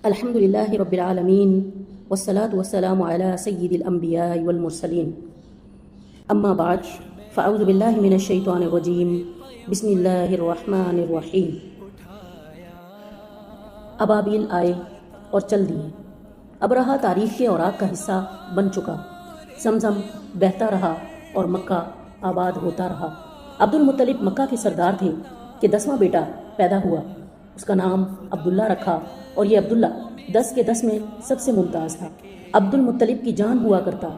الحمد للہ رب العالمین والصلاة والسلام علی سید الانبیاء والمرسلین اما بعد فاعوذ باللہ من الشیطان الرجیم بسم اللہ الرحمن الرحیم۔ ابابیل آئے اور چل دیے۔ ابرہہ تاریخ کے اوراق کا حصہ بن چکا۔ زمزم بہتا رہا اور مکہ آباد ہوتا رہا۔ عبد المطلب مکہ کے سردار تھے کہ 10واں بیٹا پیدا ہوا۔ اس کا نام عبداللہ رکھا اور یہ عبداللہ 10 کے 10 میں سب سے ممتاز تھا۔ عبد المطلب کی جان ہوا کرتا،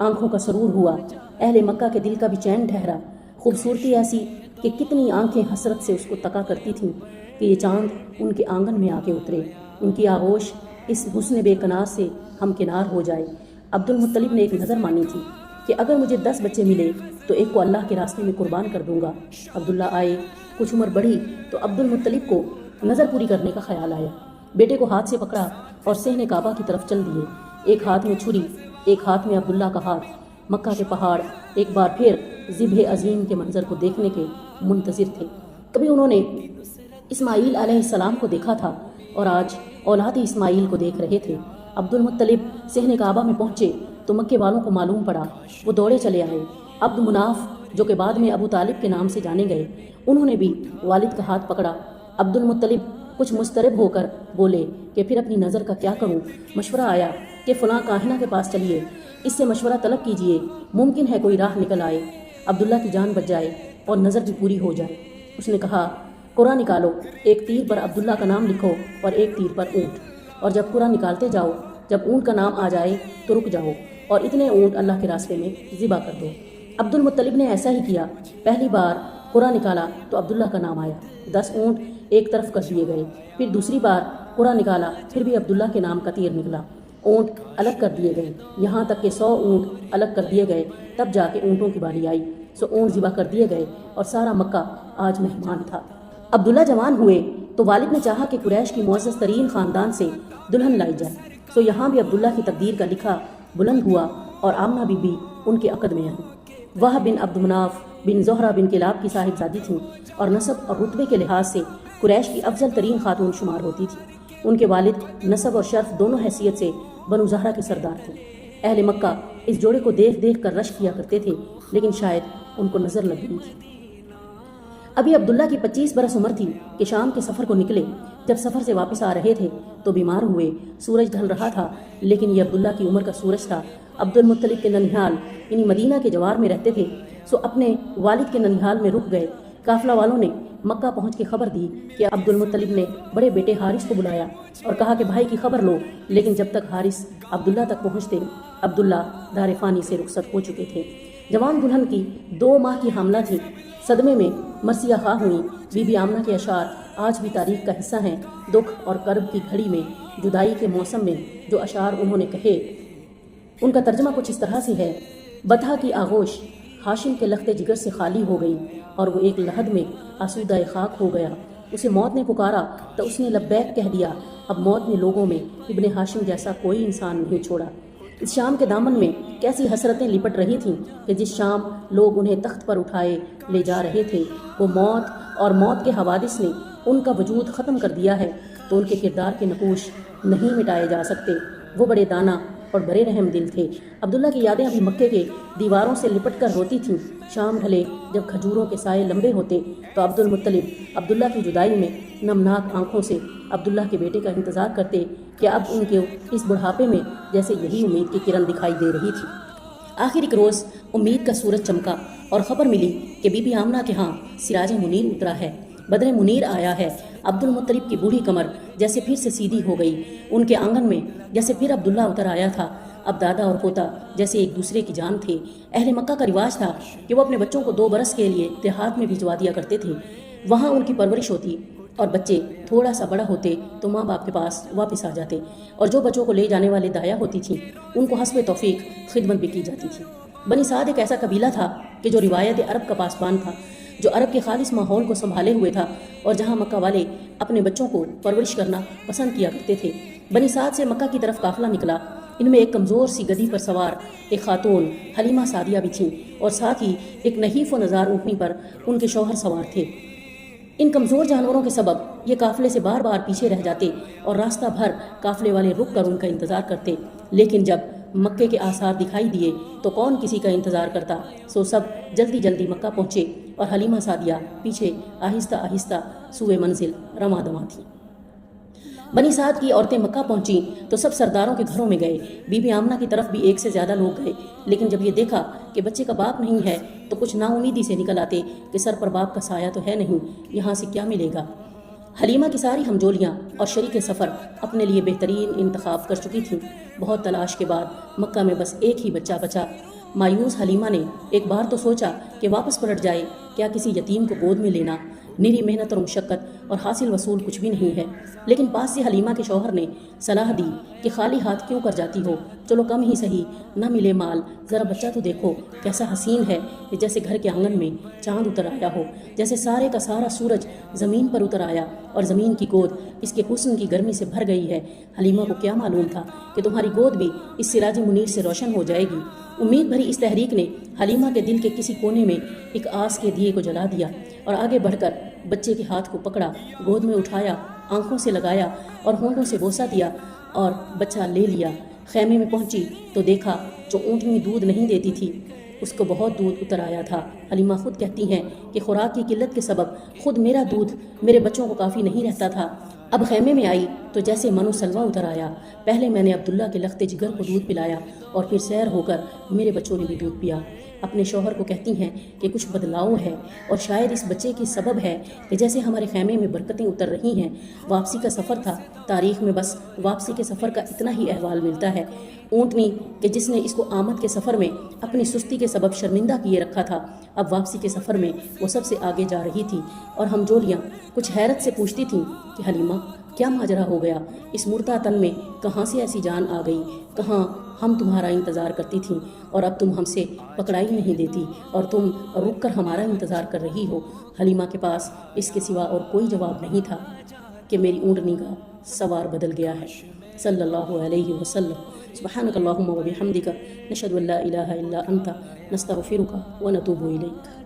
آنکھوں کا سرور ہوا، اہل مکہ کے دل کا بھی چین ٹھہرا۔ خوبصورتی ایسی کہ کتنی آنکھیں حسرت سے اس کو تکا کرتی تھیں کہ یہ چاند ان کے آنگن میں آ کے اترے، ان کی آغوش اس حسن بے کنار سے ہمکنار ہو جائے۔ عبد المطلب نے ایک نظر مانی تھی کہ اگر مجھے 10 بچے ملے تو ایک کو اللہ کے راستے میں قربان کر دوں گا۔ عبداللہ آئے، کچھ عمر بڑھی تو عبد المطلب کو نظر پوری کرنے کا خیال آیا۔ بیٹے کو ہاتھ سے پکڑا اور صحن کعبہ کی طرف چل دیے، ایک ہاتھ میں چھری، ایک ہاتھ میں عبداللہ کا ہاتھ۔ مکہ کے پہاڑ ایک بار پھر ذبح عظیم کے منظر کو دیکھنے کے منتظر تھے۔ کبھی انہوں نے اسماعیل علیہ السلام کو دیکھا تھا اور آج اولاد اسماعیل کو دیکھ رہے تھے۔ عبد المطلب صحن کعبہ میں پہنچے تو مکے والوں کو معلوم پڑا، وہ دوڑے چلے آئے۔ عبد مناف جو کہ بعد میں ابو طالب کے نام سے جانے گئے، انہوں نے بھی والد کا ہاتھ پکڑا۔ عبد المطلب کچھ مضطرب ہو کر بولے کہ پھر اپنی نظر کا کیا کروں؟ مشورہ آیا کہ فلاں کاہنہ کے پاس چلیے، اس سے مشورہ طلب کیجئے، ممکن ہے کوئی راہ نکل آئے، عبداللہ کی جان بچ جائے اور نظر بھی پوری ہو جائے۔ اس نے کہا، قرآن نکالو، ایک تیر پر عبداللہ کا نام لکھو اور ایک تیر پر اونٹ، اور جب قرآن نکالتے جاؤ، جب اونٹ کا نام آ جائے تو رک جاؤ اور اتنے اونٹ اللہ کے راستے میں ذبح کر دو۔ عبد المطلب نے ایسا ہی کیا۔ پہلی بار قرآن نکالا تو عبداللہ کا نام آیا، 10 اونٹ ایک طرف کر دیے گئے۔ پھر دوسری بار قرآن نکالا، پھر بھی عبداللہ کے نام کا تیر نکلا، اونٹ الگ کر دیے گئے، یہاں تک کہ 100 اونٹ الگ کر دیے گئے۔ تب جا کے اونٹوں کی باری آئی، 100 اونٹ ذبح کر دیے گئے اور سارا مکہ آج مہمان تھا۔ عبداللہ جوان ہوئے تو والد نے چاہا کہ قریش کی معزز ترین خاندان سے دلہن لائی جائے، سو یہاں بھی عبداللہ کی تقدیر کا لکھا بلند ہوا اور آمنہ بی بی ان کے عقد میں آئی۔ وہب بن عبد مناف بن زہرہ بن کلاب کی صاحبزادی تھیں اور نسب اور رتبے کے لحاظ سے قریش کی افضل ترین خاتون شمار ہوتی تھی۔ ان کے والد نسب اور شرف دونوں حیثیت سے بنو زہرہ کے سردار تھے۔ اہل مکہ اس جوڑے کو دیکھ دیکھ کر رشک کیا کرتے تھے، لیکن شاید ان کو نظر لگ گئی تھی۔ ابھی عبداللہ کی 25 برس عمر تھی کہ شام کے سفر کو نکلے۔ جب سفر سے واپس آ رہے تھے تو بیمار ہوئے۔ سورج ڈھل رہا تھا، لیکن یہ عبداللہ کی عمر کا سورج تھا۔ عبد المطلب کے ننھیال یعنی مدینہ کے جوار میں رہتے تھے، سو اپنے والد کے ننھیال میں رک گئے۔ قافلہ والوں نے مکہ پہنچ کے خبر دی کہ عبد المطلب نے بڑے بیٹے حارث کو بلایا اور کہا کہ بھائی کی خبر لو، لیکن جب تک حارث عبداللہ تک پہنچتے، عبداللہ دار فانی سے رخصت ہو چکے تھے۔ جوان دلہن کی 2 ماہ کی حاملہ تھی، صدمے میں مرثیہ خواہ ہوئیں۔ بی بی آمنہ کے اشعار آج بھی تاریخ کا حصہ ہیں۔ دکھ اور کرب کی گھڑی میں، جدائی کے موسم میں جو اشعار انہوں نے کہے، ان کا ترجمہ کچھ اس طرح سے ہے: بطحہ کی آغوش ہاشم کے لخت جگر سے خالی ہو گئی اور وہ ایک لحد میں آسودہ خاک ہو گیا۔ اسے موت نے پکارا تو اس نے لبیک کہہ دیا۔ اب موت نے لوگوں میں ابن ہاشم جیسا کوئی انسان نہیں چھوڑا۔ اس شام کے دامن میں کیسی حسرتیں لپٹ رہی تھیں کہ جس شام لوگ انہیں تخت پر اٹھائے لے جا رہے تھے، وہ موت اور موت کے حوادث نے ان کا وجود ختم کر دیا ہے، تو ان کے کردار کے نقوش نہیں مٹائے جا سکتے۔ وہ بڑے دانا اور بڑے رحم دل تھے۔ عبداللہ کی یادیں ابھی مکے کے دیواروں سے لپٹ کر روتی تھیں۔ شام ڈھلے، جب کھجوروں کے سائے لمبے ہوتے تو عبد المطلب عبداللہ کی جدائی میں نمناک آنکھوں سے عبداللہ کے بیٹے کا انتظار کرتے کہ اب ان کے اس بڑھاپے میں جیسے یہی امید کی کرن دکھائی دے رہی تھی۔ آخر ایک روز امید کا سورج چمکا اور خبر ملی کہ بی بی آمنہ کے ہاں سراج منیر اترا ہے، بدر منیر آیا ہے۔ عبد المطلب کی بوڑھی کمر جیسے پھر سے سیدھی ہو گئی، ان کے آنگن میں جیسے پھر عبداللہ اتر آیا تھا۔ اب دادا اور پوتا جیسے ایک دوسرے کی جان تھے۔ اہل مکہ کا رواج تھا کہ وہ اپنے بچوں کو 2 برس کے لیے دیہات میں بھجوا دیا کرتے تھے، وہاں ان کی پرورش ہوتی اور بچے تھوڑا سا بڑا ہوتے تو ماں باپ کے پاس واپس آ جاتے، اور جو بچوں کو لے جانے والے دایا ہوتی تھیں ان کو حسب توفیق خدمت بھی کی جاتی تھی۔ بنی سعد ایک ایسا قبیلہ تھا کہ جو روایت عرب کا پاسبان تھا، جو عرب کے خالص ماحول کو سنبھالے ہوئے تھا، اور جہاں مکہ والے اپنے بچوں کو پرورش کرنا پسند کیا کرتے تھے۔ بنی سعد سے مکہ کی طرف قافلہ نکلا۔ ان میں ایک کمزور سی گدی پر سوار ایک خاتون حلیمہ سعدیہ بھی تھیں، اور ساتھ ہی ایک نحیف و نزار اونٹنی پر ان کے شوہر سوار تھے۔ ان کمزور جانوروں کے سبب یہ قافلے سے بار بار پیچھے رہ جاتے اور راستہ بھر قافلے والے رک کر ان کا انتظار کرتے، لیکن جب مکے کے آثار دکھائی دیے تو کون کسی کا انتظار کرتا، سو سب جلدی جلدی مکہ پہنچے اور حلیمہ سعدیہ پیچھے آہستہ آہستہ سوئے منزل رواں دواں تھیں۔ بنی سعد کی عورتیں مکہ پہنچیں تو سب سرداروں کے گھروں میں گئے، بی بی آمنہ کی طرف بھی 1 سے زیادہ لوگ گئے، لیکن جب یہ دیکھا کہ بچے کا باپ نہیں ہے تو کچھ نا امیدی سے نکل آتے کہ سر پر باپ کا سایہ تو ہے نہیں، یہاں سے کیا ملے گا۔ حلیمہ کی ساری ہمجولیاں اور شریک سفر اپنے لیے بہترین انتخاب کر چکی تھیں۔ بہت تلاش کے بعد مکہ میں بس ایک ہی بچہ بچا۔ مایوس حلیمہ نے ایک بار تو سوچا کہ واپس پلٹ جائے، کیا کسی یتیم کو گود میں لینا، نری محنت اور مشقت اور حاصل وصول کچھ بھی نہیں ہے، لیکن پاس سے حلیمہ کے شوہر نے صلاح دی کہ خالی ہاتھ کیوں کر جاتی ہو، چلو کم ہی صحیح، نہ ملے مال، ذرا بچہ تو دیکھو کیسا حسین ہے کہ جیسے گھر کے آنگن میں چاند اتر آیا ہو، جیسے سارے کا سارا سورج زمین پر اتر آیا اور زمین کی گود اس کے حسن کی گرمی سے بھر گئی ہے۔ حلیمہ کو کیا معلوم تھا کہ تمہاری گود بھی اس سراج منیر سے روشن ہو جائے گی۔ امید بھری اس تحریک نے حلیمہ کے دل کے کسی کونے میں ایک آس کے دیے کو جلا دیا اور آگے بڑھ کر بچے کے ہاتھ کو پکڑا، گود میں اٹھایا، آنکھوں سے لگایا اور ہونٹوں سے بوسہ دیا اور بچہ لے لیا۔ خیمے میں پہنچی تو دیکھا جو اونٹنی دودھ نہیں دیتی تھی اس کو بہت دودھ اتر آیا تھا۔ حلیمہ خود کہتی ہیں کہ خوراک کی قلت کے سبب خود میرا دودھ میرے بچوں کو کافی نہیں رہتا تھا۔ اب خیمے میں آئی تو جیسے منو سلوا اتر آیا۔ پہلے میں نے عبداللہ کے لخت جگر کو دودھ پلایا اور پھر سیر ہو کر میرے بچوں نے بھی دودھ پیا۔ اپنے شوہر کو کہتی ہیں کہ کچھ بدلاؤ ہے اور شاید اس بچے کی سبب ہے کہ جیسے ہمارے خیمے میں برکتیں اتر رہی ہیں۔ واپسی کا سفر تھا، تاریخ میں بس واپسی کے سفر کا اتنا ہی احوال ملتا ہے۔ اونٹنی کہ جس نے اس کو آمد کے سفر میں اپنی سستی کے سبب شرمندہ کیے رکھا تھا، اب واپسی کے سفر میں وہ سب سے آگے جا رہی تھی اور ہمجولیاں کچھ حیرت سے پوچھتی تھیں کہ حلیمہ کیا ماجرا ہو گیا، اس مردہ تن میں کہاں سے ایسی جان آ گئی، کہاں ہم تمہارا انتظار کرتی تھیں اور اب تم ہم سے پکڑائی نہیں دیتی اور تم رک کر ہمارا انتظار کر رہی ہو۔ حلیمہ کے پاس اس کے سوا اور کوئی جواب نہیں تھا کہ میری اونٹنی کا سوار بدل گیا ہے۔ صلی اللہ علیہ وسلم۔ سبحانک اللہم و بحمدک، نشہد ان لا الہ الا انت، نستغفرک و نتوب الیک۔